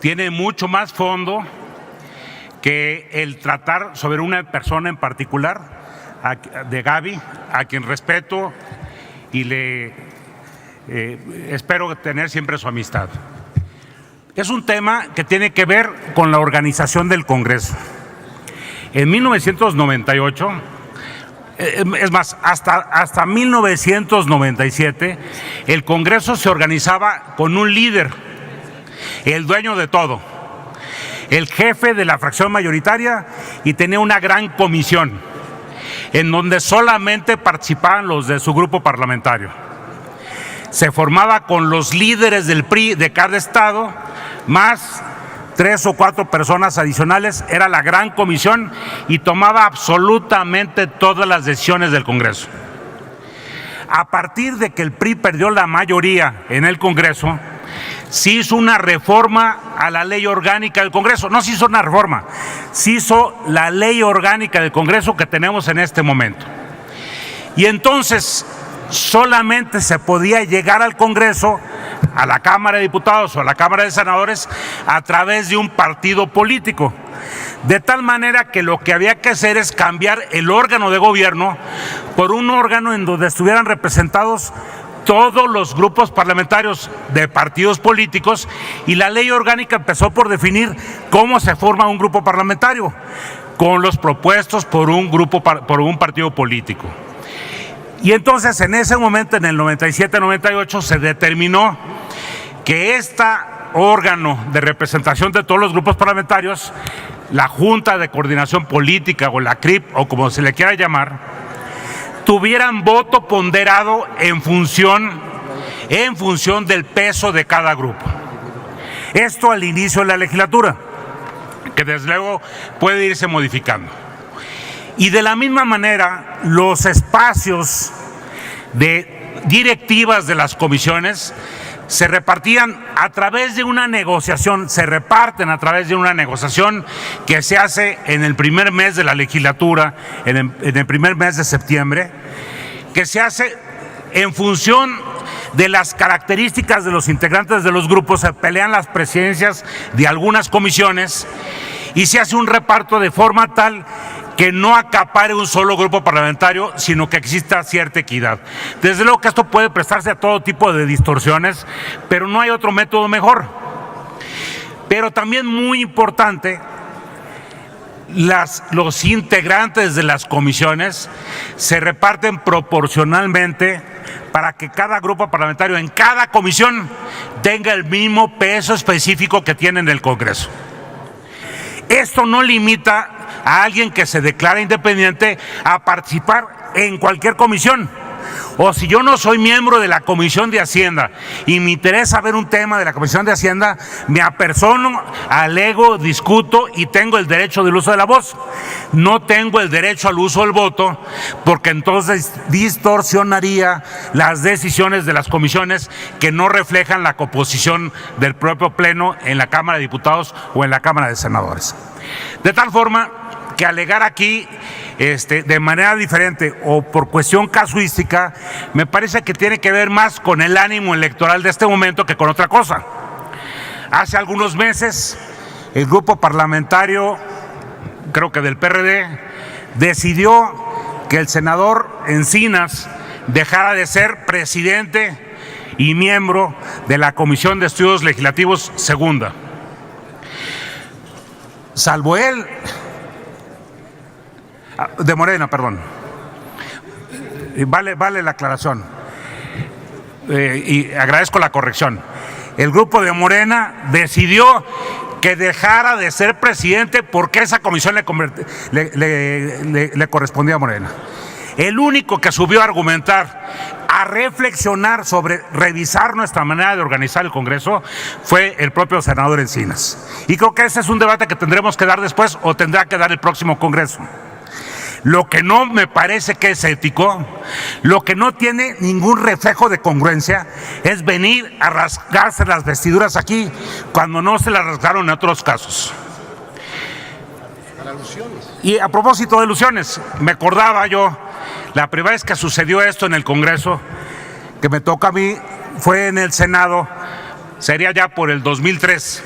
tiene mucho más fondo que el tratar sobre una persona en particular, de Gaby, a quien respeto y espero tener siempre su amistad. Es un tema que tiene que ver con la organización del Congreso. En 1998, es más, hasta 1997, el Congreso se organizaba con un líder, el dueño de todo, el jefe de la fracción mayoritaria, y tenía una gran comisión en donde solamente participaban los de su grupo parlamentario. Se formaba con los líderes del PRI de cada estado, más 3 o 4 personas adicionales. Era la gran comisión y tomaba absolutamente todas las decisiones del Congreso. A partir de que el PRI perdió la mayoría en el Congreso, se hizo una reforma a la ley orgánica del Congreso. No se hizo una reforma, se hizo la ley orgánica del Congreso que tenemos en este momento. Y entonces solamente se podía llegar al Congreso, a la Cámara de Diputados o a la Cámara de Senadores, a través de un partido político. De tal manera que lo que había que hacer es cambiar el órgano de gobierno por un órgano en donde estuvieran representados todos los grupos parlamentarios de partidos políticos, y la ley orgánica empezó por definir cómo se forma un grupo parlamentario, con los propuestos por un partido político. Y entonces en ese momento, en el 97-98, se determinó que este órgano de representación de todos los grupos parlamentarios, la Junta de Coordinación Política o la CRIP, o como se le quiera llamar, tuvieran voto ponderado en función del peso de cada grupo. Esto al inicio de la legislatura, que desde luego puede irse modificando. Y de la misma manera, los espacios de directivas de las comisiones se repartían a través de una negociación, que se hace en el primer mes de la legislatura, en el primer mes de septiembre, que se hace en función de las características de los integrantes de los grupos. Se pelean las presidencias de algunas comisiones y se hace un reparto de forma tal que no acapare un solo grupo parlamentario, sino que exista cierta equidad. Desde luego que esto puede prestarse a todo tipo de distorsiones, pero no hay otro método mejor. Pero también muy importante, los integrantes de las comisiones se reparten proporcionalmente para que cada grupo parlamentario en cada comisión tenga el mismo peso específico que tiene en el Congreso. Esto no limita a alguien que se declara independiente a participar en cualquier comisión. O si yo no soy miembro de la Comisión de Hacienda y me interesa ver un tema de la Comisión de Hacienda, me apersono, alego, discuto y tengo el derecho del uso de la voz. No tengo el derecho al uso del voto, porque entonces distorsionaría las decisiones de las comisiones que no reflejan la composición del propio Pleno en la Cámara de Diputados o en la Cámara de Senadores. De tal forma que alegar aquí de manera diferente o por cuestión casuística, me parece que tiene que ver más con el ánimo electoral de este momento que con otra cosa. Hace algunos meses, el grupo parlamentario, creo que del PRD, decidió que el senador Encinas dejara de ser presidente y miembro de la Comisión de Estudios Legislativos Segunda. Salvo él, de Morena, perdón. Vale la aclaración. Y agradezco la corrección. El grupo de Morena decidió que dejara de ser presidente porque esa comisión le correspondía a Morena. El único que subió a argumentar, a reflexionar sobre revisar nuestra manera de organizar el Congreso, fue el propio senador Encinas. Y creo que ese es un debate que tendremos que dar después, o tendrá que dar el próximo Congreso. Lo que no me parece que es ético, lo que no tiene ningún reflejo de congruencia, es venir a rasgarse las vestiduras aquí cuando no se las rasgaron en otros casos. Y a propósito de ilusiones, me acordaba yo, la primera vez que sucedió esto en el Congreso, que me toca a mí, fue en el Senado, sería ya por el 2003.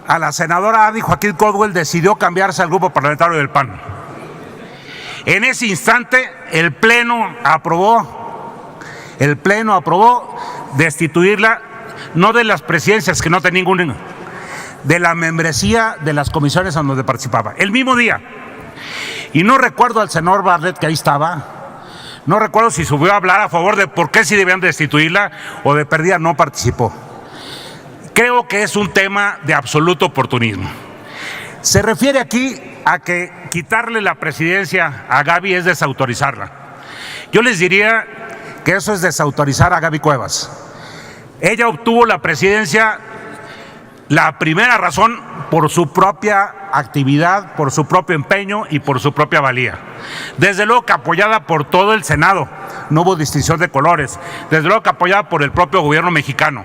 a la senadora Abby Joaquín Caldwell decidió cambiarse al grupo parlamentario del PAN. En ese instante, el Pleno aprobó destituirla, no de las presidencias, que no tenía ninguna, de la membresía de las comisiones en donde participaba, el mismo día. Y no recuerdo al senador Bartlett, que ahí estaba, no recuerdo si subió a hablar a favor de por qué sí debían destituirla o de perdida no participó. Creo que es un tema de absoluto oportunismo. Se refiere aquí a que quitarle la presidencia a Gaby es desautorizarla. Yo les diría que eso es desautorizar a Gaby Cuevas. Ella obtuvo la presidencia, la primera razón, por su propia actividad, por su propio empeño y por su propia valía. Desde luego que apoyada por todo el Senado, no hubo distinción de colores. Desde luego que apoyada por el propio gobierno mexicano.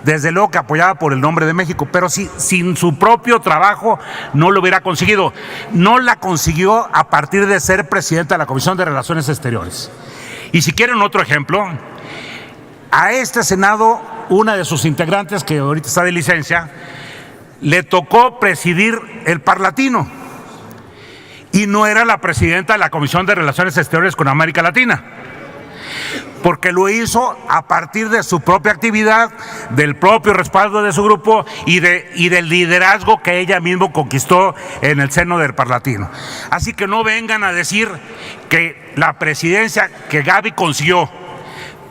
Desde luego que apoyada por el nombre de México, pero sin su propio trabajo no lo hubiera conseguido. No la consiguió a partir de ser presidenta de la Comisión de Relaciones Exteriores. Y si quieren otro ejemplo, a este Senado, una de sus integrantes, que ahorita está de licencia, le tocó presidir el Parlatino y no era la presidenta de la Comisión de Relaciones Exteriores con América Latina, porque lo hizo a partir de su propia actividad, del propio respaldo de su grupo y del liderazgo que ella misma conquistó en el seno del Parlatino. Así que no vengan a decir que la presidencia que Gaby consiguió,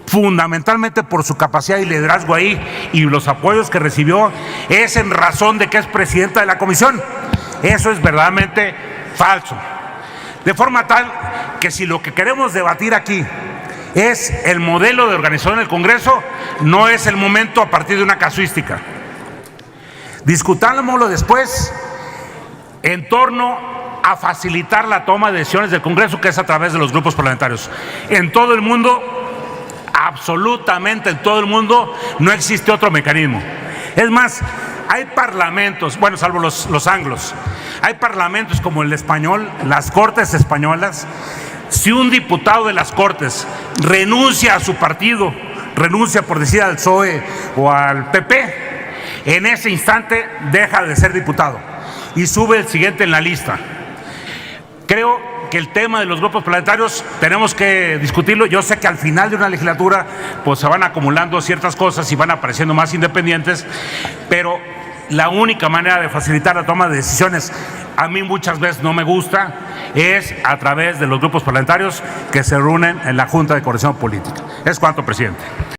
fundamentalmente por su capacidad y liderazgo ahí y los apoyos que recibió, es en razón de que es presidenta de la comisión. Eso es verdaderamente falso. De forma tal que si lo que queremos debatir aquí es el modelo de organización del Congreso, no es el momento a partir de una casuística. Discutámoslo después en torno a facilitar la toma de decisiones del Congreso, que es a través de los grupos parlamentarios. En todo el mundo, absolutamente en todo el mundo, no existe otro mecanismo. Es más, hay parlamentos, bueno, salvo los anglos, hay parlamentos como el español, las Cortes españolas. Si un diputado de las Cortes renuncia a su partido, renuncia por decir al PSOE o al PP, en ese instante deja de ser diputado y sube el siguiente en la lista. Creo que el tema de los grupos parlamentarios tenemos que discutirlo. Yo sé que al final de una legislatura pues se van acumulando ciertas cosas y van apareciendo más independientes, pero la única manera de facilitar la toma de decisiones, a mí muchas veces no me gusta, es a través de los grupos parlamentarios que se reúnen en la Junta de Coordinación Política. Es cuanto, presidente.